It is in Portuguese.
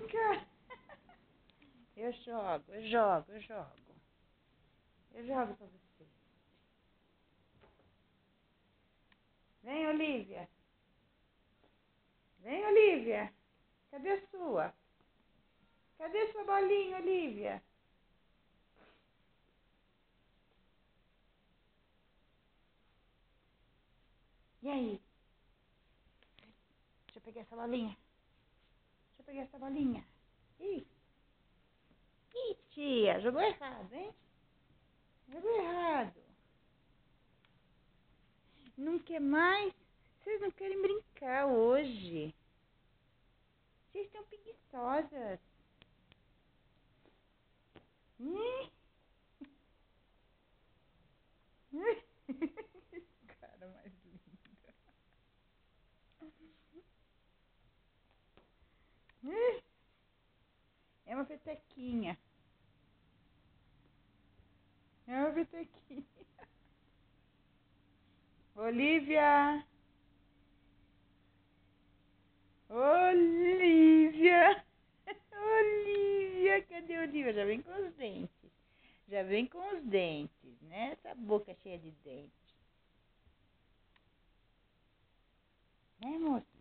brincar. Eu jogo. Eu jogo pra você. Vem, Olivia. Vem, Olivia. Cadê a sua? Cadê a sua bolinha, Olivia? E aí? Deixa eu pegar essa bolinha. Ih, tia, jogou errado, hein? Jogou errado. Não quer mais? Vocês não querem brincar hoje. Vocês estão preguiçosas. Ih. Cara mais linda. É uma petequinha. É uma petequinha. Olivia! Olivia! Olivia! Cadê a Olivia? Já vem com os dentes. Já vem com os dentes, né? Essa boca cheia de dentes. Né, moça?